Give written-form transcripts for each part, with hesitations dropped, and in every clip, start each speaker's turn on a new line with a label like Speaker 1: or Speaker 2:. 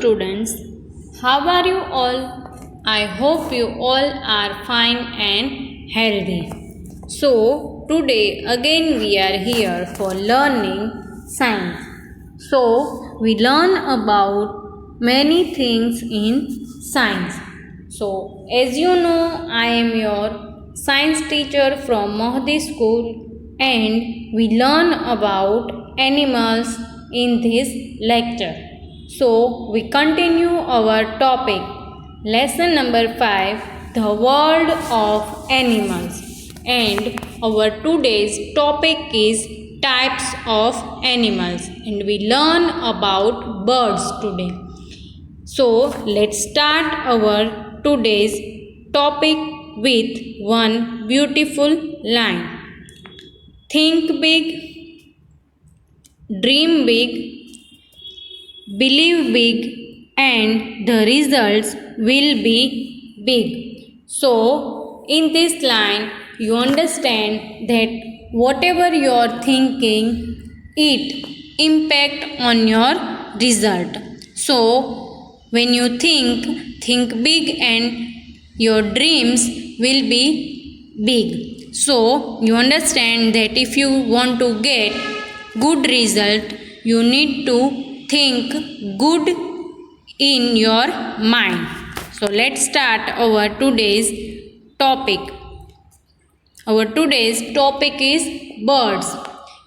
Speaker 1: students, how are you all? I hope you all are fine and healthy. So today again we are here for learning science. So we learn about many things in science. So as you know, I am your science teacher from Mohdi School and we learn about animals in this lecture. So we continue our topic, lesson number 5, the world of animals, and our today's topic is types of animals, and we learn about birds today. So let's start our today's topic with one beautiful line. Think big, dream big, believe big, and the results will be big. So in this line you understand that whatever you are thinking, it impact on your result. So when you think big and your dreams will be big. So you understand that if you want to get good result, you need to think good in your mind. So let's start our today's topic. Our today's topic is birds.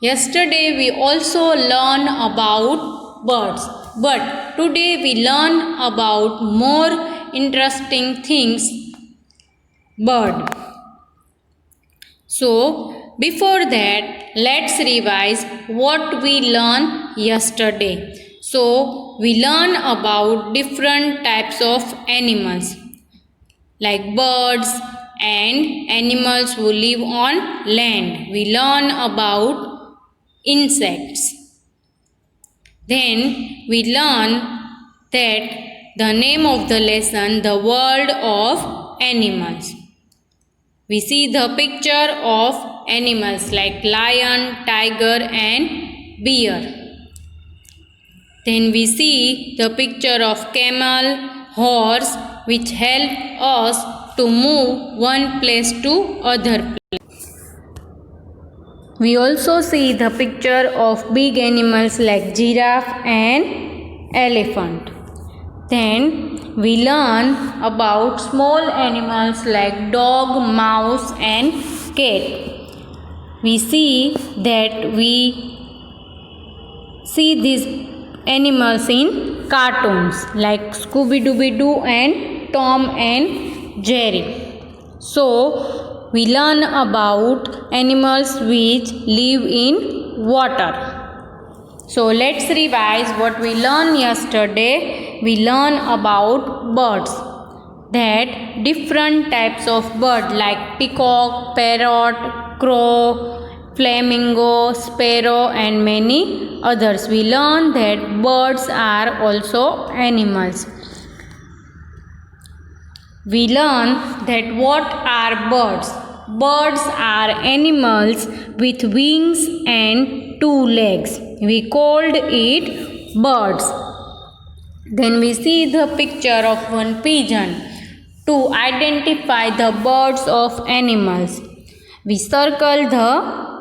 Speaker 1: Yesterday we also learned about birds, but today we learn about more interesting things, bird. So before that, let's revise what we learned yesterday. So we learn about different types of animals like birds and animals who live on land. We learn about insects. Then we learn that the name of the lesson, the world of animals. We see the picture of animals like lion, tiger and bear. Then we see the picture of camel, horse, which help us to move one place to other place. We also see the picture of big animals like giraffe and elephant. Then we learn about small animals like dog, mouse and cat. We see that we see these animals in cartoons like Scooby-Doo and Tom and Jerry. So we learn about animals which live in water. So let's revise what we learned yesterday. We learned about birds, that different types of bird like peacock, parrot, crow, flamingo, sparrow and many others. We learned that birds are also animals. We learn that what are birds? Birds are animals with wings and two legs. We called it birds. Then we see the picture of one pigeon. To identify the birds of animals, we circle the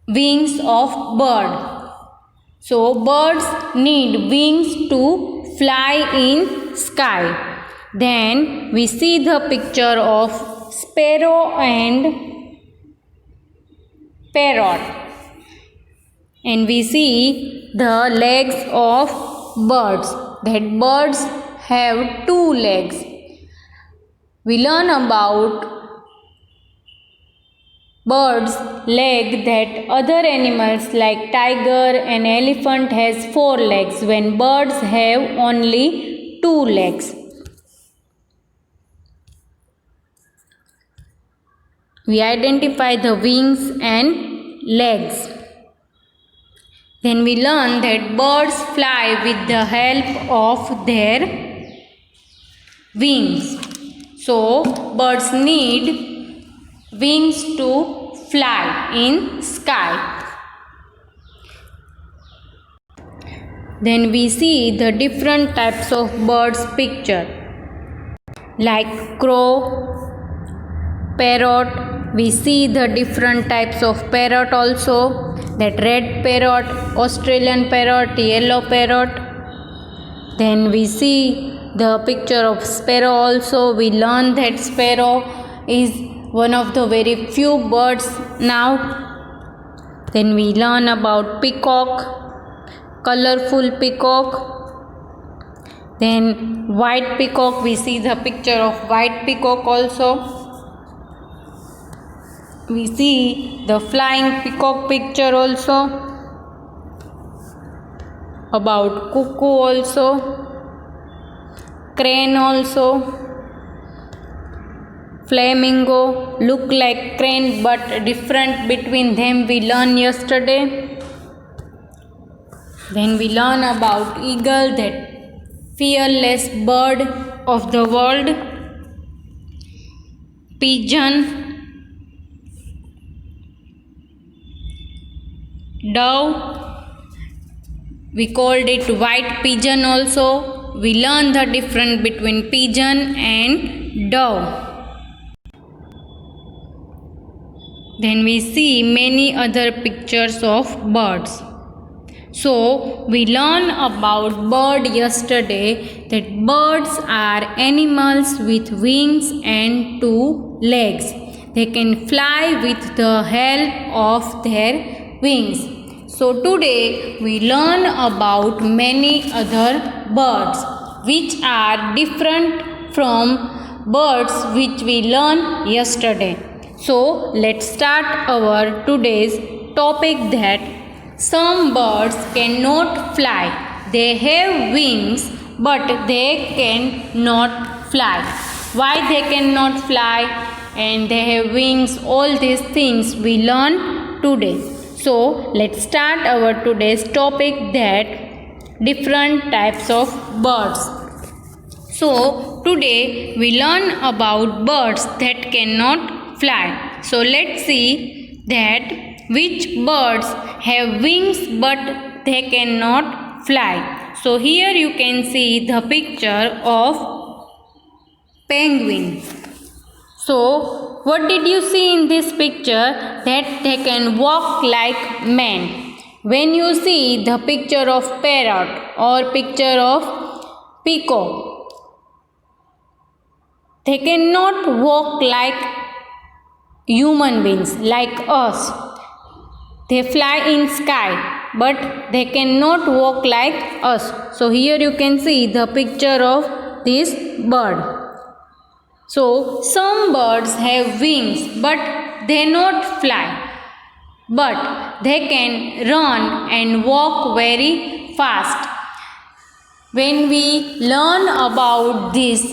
Speaker 1: wings of bird. So birds need wings to fly in sky. Then we see the picture of sparrow and parrot. And we see the legs of birds, that birds have two legs. We learn about birds' leg that other animals like tiger and elephant has 4 legs when birds have only 2 legs. We identify the wings and legs. Then we learn that birds fly with the help of their wings. So birds need wings to fly in sky. Then we see the different types of birds picture, like crow, parrot. We see the different types of parrot also, that red parrot, Australian parrot, yellow parrot. Then we see the picture of sparrow also. We learn that sparrow is one of the very few birds now. Then we learn about peacock, colorful peacock. Then white peacock, we see the picture of white peacock also. We see the flying peacock picture also. About cuckoo also, crane also, flamingo, look like crane but different between them we learned yesterday. Then we learn about eagle, that fearless bird of the world. Pigeon, dove, we called it white pigeon also. We learn the difference between pigeon and dove. Then we see many other pictures of birds. So we learned about bird yesterday, that birds are animals with wings and two legs. They can fly with the help of their wings. So today we learn about many other birds which are different from birds which we learned yesterday. So let's start our today's topic, that some birds cannot fly. They have wings but they cannot fly. Why they cannot fly and they have wings, all these things we learn today. So let's start our today's topic, that different types of birds. So today we learn about birds that cannot fly. So let's see that which birds have wings but they cannot fly. So here you can see the picture of penguin. So what did you see in this picture? That they can walk like men. When you see the picture of parrot or picture of peacock, they cannot walk like human beings, like us. They fly in sky but they cannot walk like us. So here you can see the picture of this bird. So some birds have wings but they not fly, but they can run and walk very fast. When we learn about these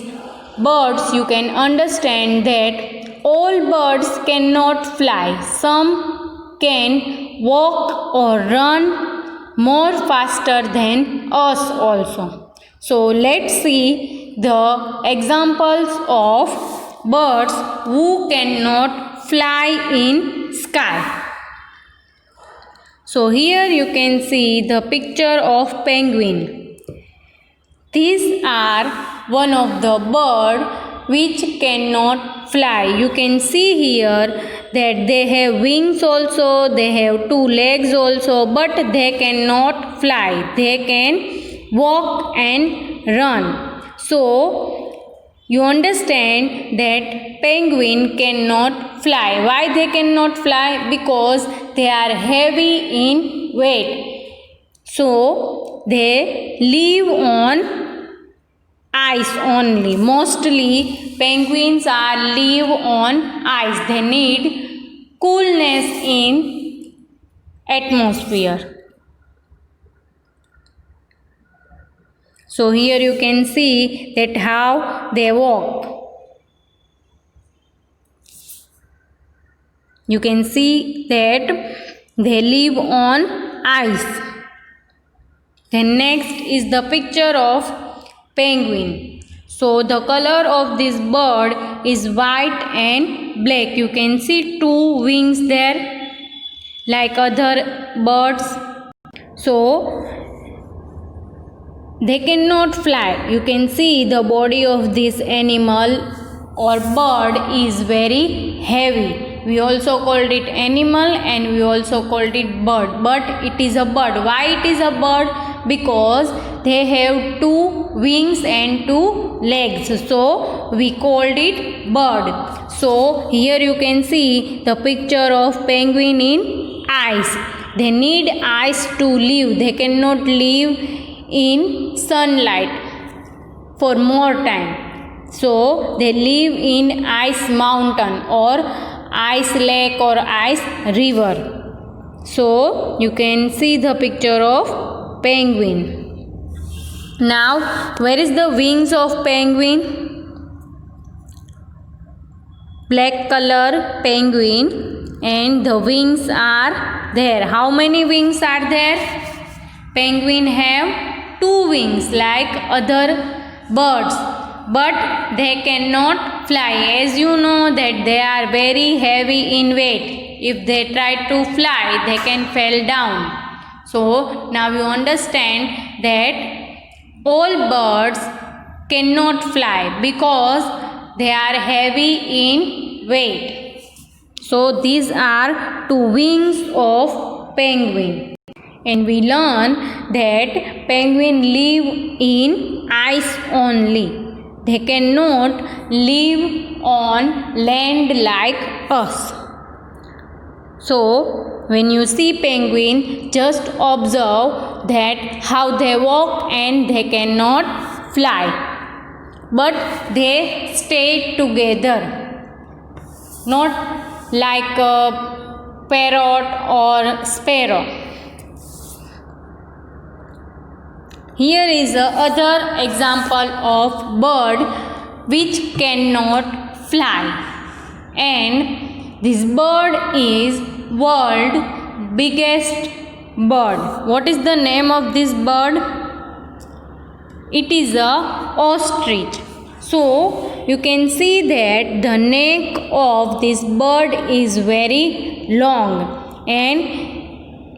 Speaker 1: birds, you can understand that all birds cannot fly. Some can walk or run more faster than us also. So let's see the examples of birds who cannot fly in sky. So here you can see the picture of penguin. These are one of the bird which cannot fly. You can see here that they have wings also, they have two legs also, but they cannot fly. They can walk and run. So you understand that penguin cannot fly. Why they cannot fly? Because they are heavy in weight. So they live on ice only. Mostly penguins are live on ice. They need coolness in atmosphere. So here you can see that how they walk. You can see that they live on ice. Then next is the picture of penguin. So the color of this bird is white and black. You can see two wings there like other birds. So they cannot fly. You can see the body of this animal or bird is very heavy. We also called it animal and we also called it bird, but it is a bird. Why it is a bird? Because they have two wings and two legs, so we called it bird. So here you can see the picture of penguin in ice. They need ice to live. They cannot live in sunlight for more time, so they live in ice mountain or ice lake or ice river. So you can see the picture of penguin. Now where is the wings of penguin? Black color penguin and the wings are there. How many wings are there? Penguin have two wings like other birds, but they cannot fly. As you know that they are very heavy in weight. If they try to fly, they can fall down. So now you understand that all birds cannot fly because they are heavy in weight. So these are two wings of penguin. And we learn that penguin live in ice only. They cannot live on land like us. So when you see penguin, just observe that how they walk and they cannot fly, but they stay together, not like a parrot or sparrow. Here is another example of bird which cannot fly, and this bird is world biggest bird. What is the name of this bird? It is a ostrich. So you can see that the neck of this bird is very long and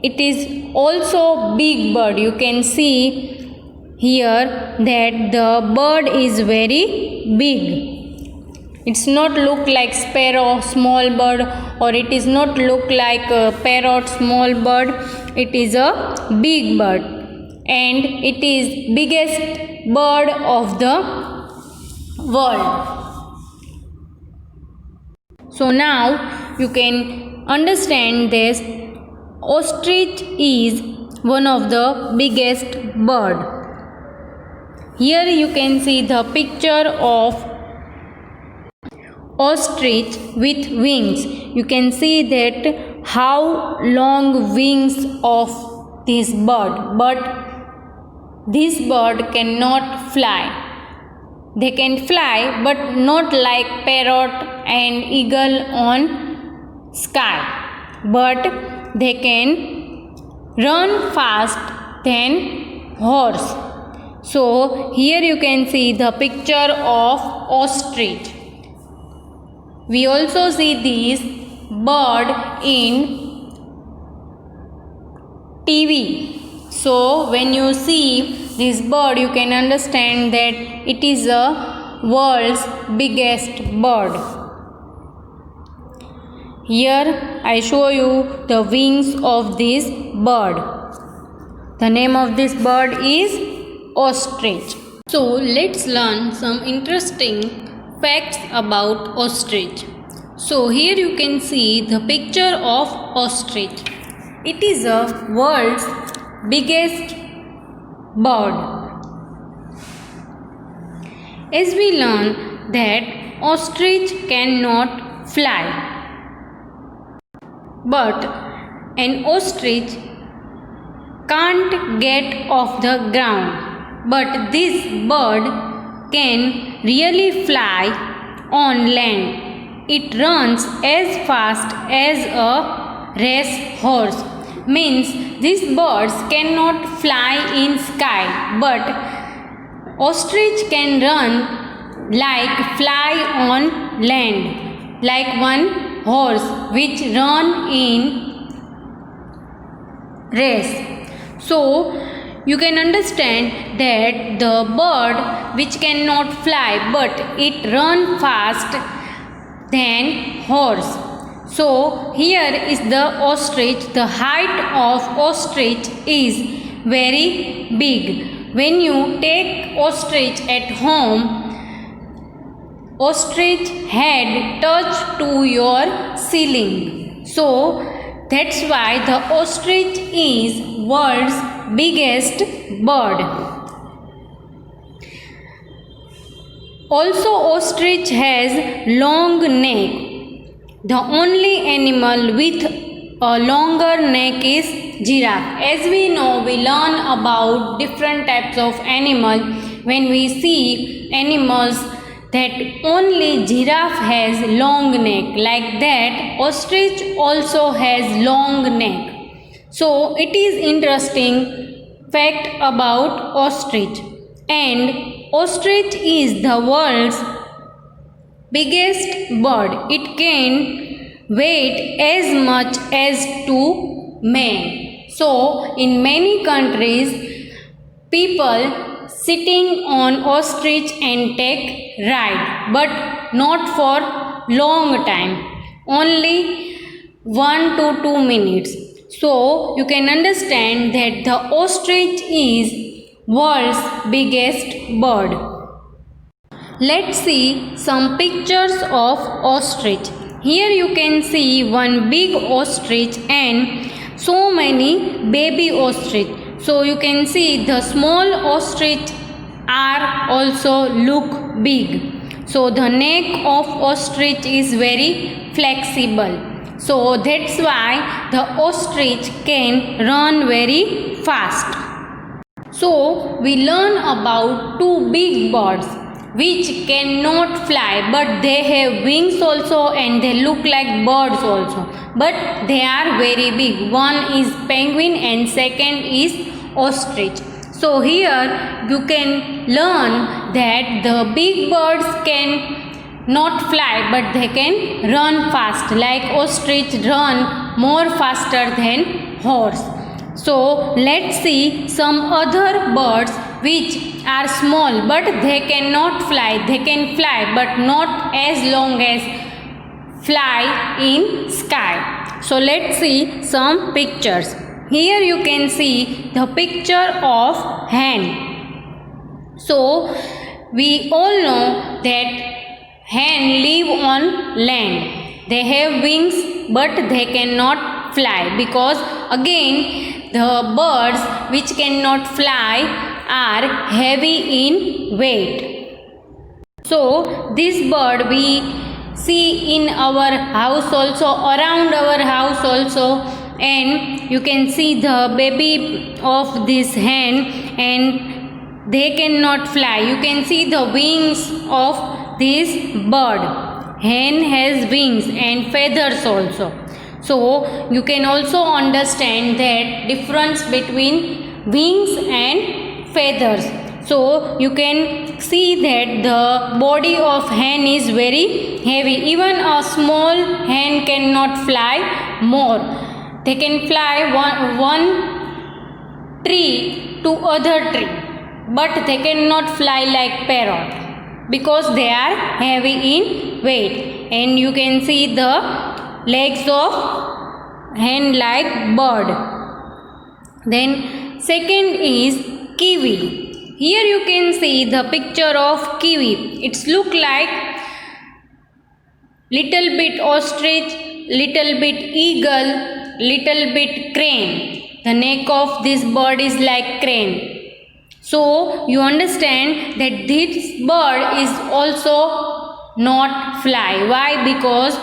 Speaker 1: it is also big bird. You can see here that the bird is very big. It's not look like sparrow small bird, or it is not look like a parrot small bird. It is a big bird and it is biggest bird of the world. So now you can understand this. Ostrich is one of the biggest bird. Here you can see the picture of ostrich with wings. You can see that how long wings of this bird, but this bird cannot fly. They can fly but not like parrot and eagle on sky, but they can run fast than horse. So here you can see the picture of ostrich. We also see this bird in TV. So when you see this bird, you can understand that it is a world's biggest bird. Here I show you the wings of this bird. The name of this bird is ostrich. So let's learn some interesting facts about ostrich. So here you can see the picture of ostrich. It is the world's biggest bird. As we learn that ostrich cannot fly, but an ostrich can't get off the ground. But this bird can really fly on land. It runs as fast as a race horse. Means these birds cannot fly in sky, but ostrich can run like fly on land, like one horse which run in race. So you can understand that the bird which cannot fly but it run fast than horse. So here is the ostrich. The height of ostrich is very big. When you take ostrich at home, ostrich head touch to your ceiling. So that's why the ostrich is world's biggest bird. Also, ostrich has long neck. The only animal with a longer neck is giraffe. As we know, we learn about different types of animal when we see animals that only giraffe has long neck. Like that, ostrich also has long neck. So it is interesting fact about ostrich. And ostrich is the world's biggest bird. It can weigh as much as 2 men. So in many countries, people sitting on ostrich and take ride, but not for long time, only 1 to 2 minutes. So you can understand that the ostrich is world's biggest bird. Let's see some pictures of ostrich. Here you can see one big ostrich and so many baby ostrich. So you can see the small ostrich are also look big. So the neck of ostrich is very flexible. So that's why the ostrich can run very fast. So we learn about two big birds which cannot fly, but they have wings also and they look like birds also, but they are very big. One is penguin and second is ostrich. So here you can learn that the big birds can not fly but they can run fast, like ostrich run more faster than horse. So let's see some other birds which are small but they cannot fly. They can fly but not as long as fly in sky. So let's see some pictures. Here you can see the picture of hen. So we all know that hen live on land. They have wings but they cannot fly, because again the birds which cannot fly are heavy in weight. So this bird we see in our house also, around our house also, and you can see the baby of this hen and they cannot fly. You can see the wings of this bird. Hen has wings and feathers also. So you can also understand that difference between wings and feathers. So you can see that the body of hen is very heavy. Even a small hen cannot fly more. They can fly one tree to other tree, but they cannot fly like parrot because they are heavy in weight. And you can see the legs of hen like bird. Then second is kiwi. Here you can see the picture of kiwi. It's look like little bit ostrich, little bit eagle, little bit crane. The neck of this bird is like crane. So you understand that this bird is also not fly. Why? Because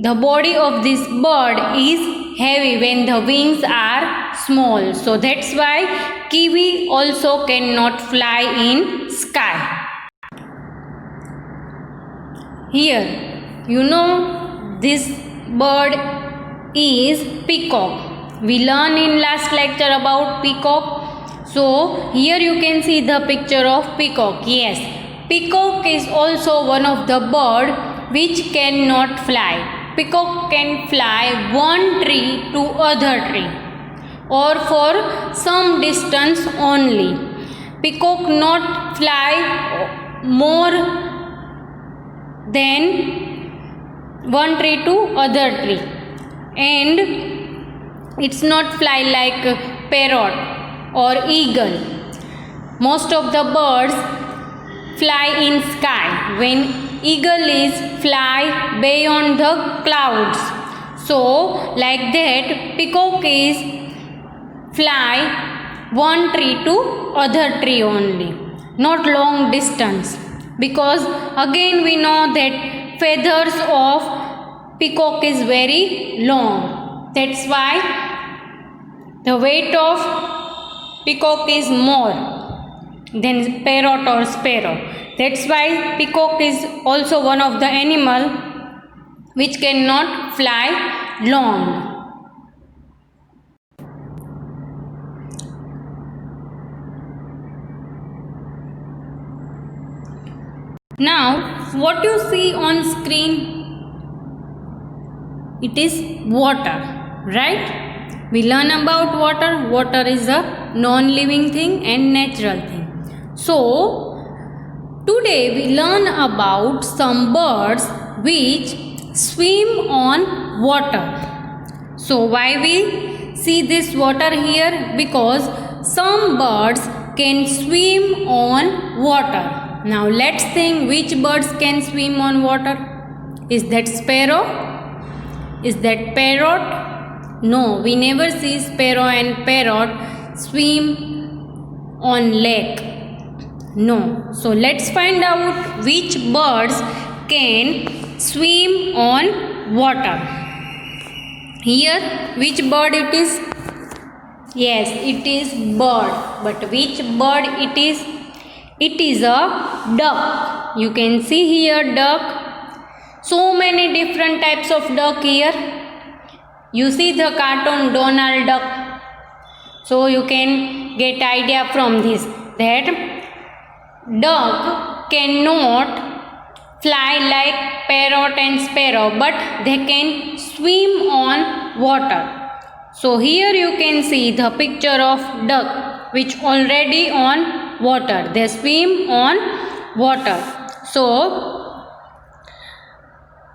Speaker 1: the body of this bird is heavy when the wings are small. So that's why kiwi also cannot fly in sky. Here, you know this bird is peacock. We learned in last lecture about peacock. So here you can see the picture of peacock. Yes, peacock is also one of the bird which cannot fly. Peacock can fly one tree to other tree. or for some distance only. Peacock not fly more than one tree to other tree, and it's not fly like parrot or eagle. Most of the birds fly in sky, when eagle is fly beyond the clouds. So like that, peacock is fly one tree to other tree only, not long distance, because again we know that feathers of peacock is very long. That's why the weight of peacock is more than parrot or sparrow. That's why peacock is also one of the animal which cannot fly long. Now, what you see on screen, it is water, right? We learn about water. Water is a non-living thing and natural thing. So, today we learn about some birds which swim on water. So, why we see this water here? Because some birds can swim on water. Now let's think which birds can swim on water. Is that sparrow? Is that parrot? No, we never see sparrow and parrot swim on lake. No. So let's find out which birds can swim on water. Here, which bird it is? Yes, it is bird. But which bird it is? It is a duck. You can see here duck. So many different types of duck here. You see the cartoon Donald Duck. So you can get idea from this that duck cannot fly like parrot and sparrow, but they can swim on water. So here you can see the picture of duck which already on water. They swim on water. So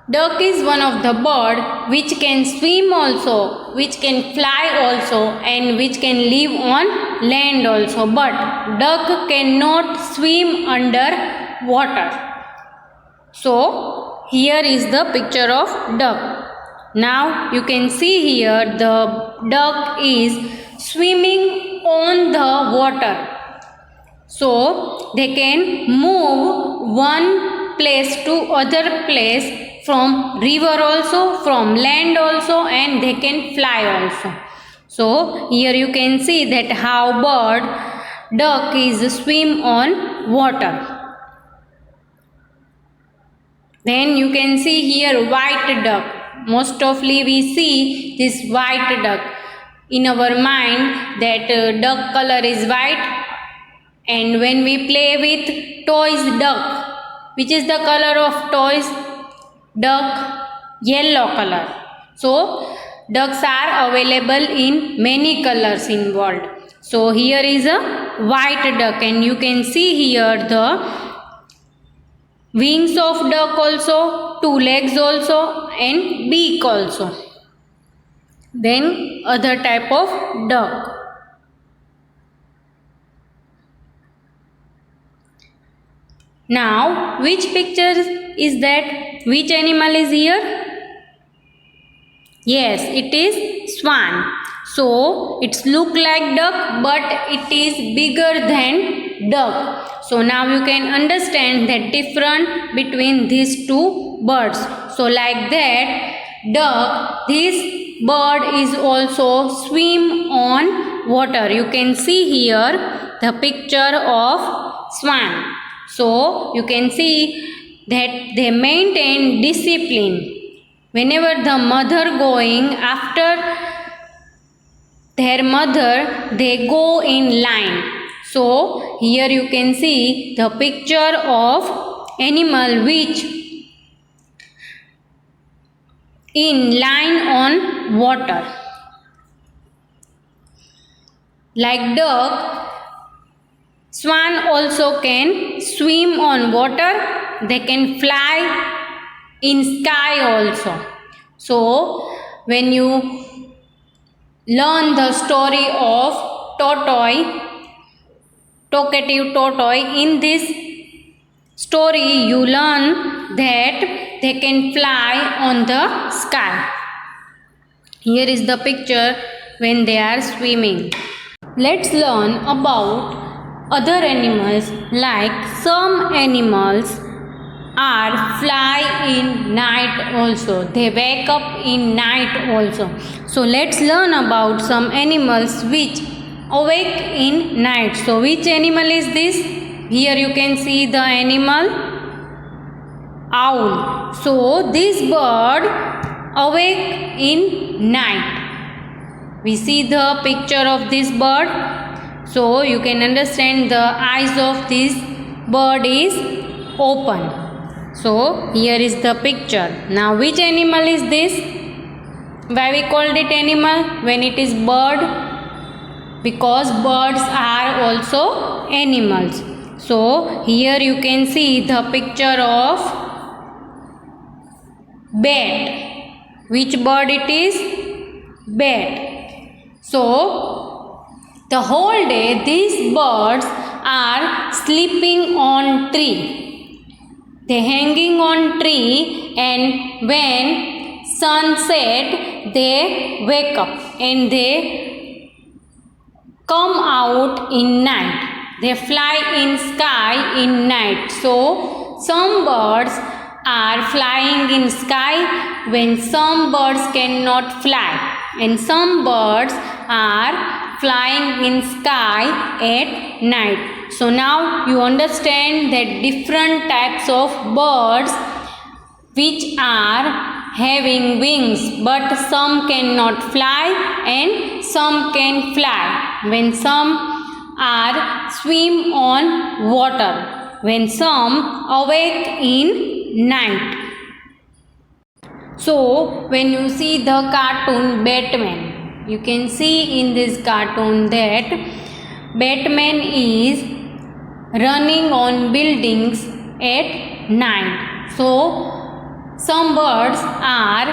Speaker 1: duck is one of the bird which can swim also, which can fly also, and which can live on land also. But duck cannot swim under water. So here is the picture of duck. Now you can see here the duck is swimming on the water. So they can move one place to other place, from river also, from land also, and they can fly also. So here you can see that how bird duck is swim on water. Then you can see here white duck. Most often we see this white duck. In our mind that duck color is white, and when we play with toys duck, which is the color of toys duck? Yellow color. So ducks are available in many colors in world. So here is a white duck, and you can see here the wings of duck also, two legs also, and beak also. Then other type of duck. Now which picture is that? Which animal is here? Yes, it is swan. So it's look like duck, but it is bigger than duck. So now you can understand the difference between these two birds. So like that, duck, this bird is also swim on water. You can see here the picture of swan. So you can see that they maintain discipline. Whenever the mother going after their mother, they go in line. So here you can see the picture of animal which in line on water. Like duck, swan also can swim on water. They can fly in sky also. So when you learn the story of talkative tortoise, in this story you learn that they can fly on the sky. Here is the picture when they are swimming. Let's learn about other animals. Like some animals are fly in night also. They wake up in night also. So let's learn about some animals which awake in night. So which animal is this? Here you can see the animal owl. So this bird awake in night. We see the picture of this bird. So you can understand the eyes of this bird is open. So here is the picture. Now which animal is this? Why we called it animal when it is bird? Because birds are also animals. So here you can see the picture of bat. Which bird it is? Bat. So the whole day these birds are sleeping on tree. They hanging on tree, and when sun set they wake up and they come out in night. They fly in sky in night. So some birds are flying in sky when some birds cannot fly, and some birds are flying in sky at night. So now you understand that different types of birds which are having wings, but some cannot fly and some can fly. When some are swim on water, when some awake in night. So when you see the cartoon Batman, you can see in this cartoon that Batman is running on buildings at night. So some birds are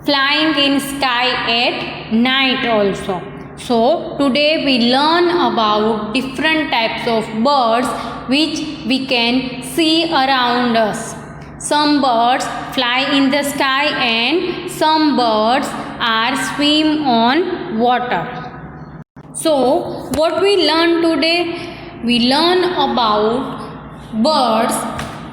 Speaker 1: flying in sky at night also. So today we learn about different types of birds which we can see around us. Some birds fly in the sky and some birds are swim on water. So what we learn today? We learn about birds,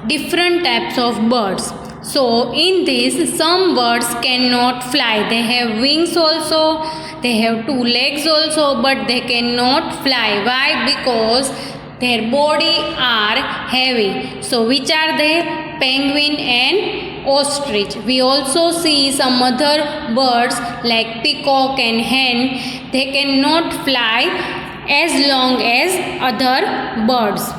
Speaker 1: different types of birds. So in this, some birds cannot fly. They have wings also, they have two legs also, but they cannot fly. Why? Because their body are heavy. So which are they? Penguin and ostrich. We also see some other birds like peacock and hen. They cannot fly as long as other birds.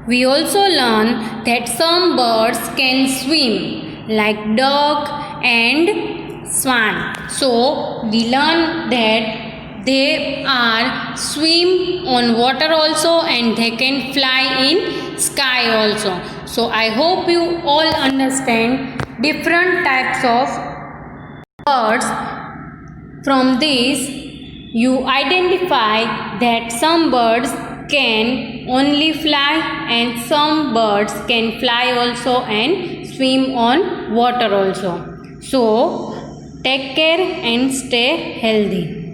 Speaker 1: We also learn that some birds can swim like duck and swan. So we learn that they are swim on water also and they can fly in sky also. So I hope you all understand different types of birds. From this you identify that some birds can only fly and some birds can fly also and swim on water also. So take care and stay healthy.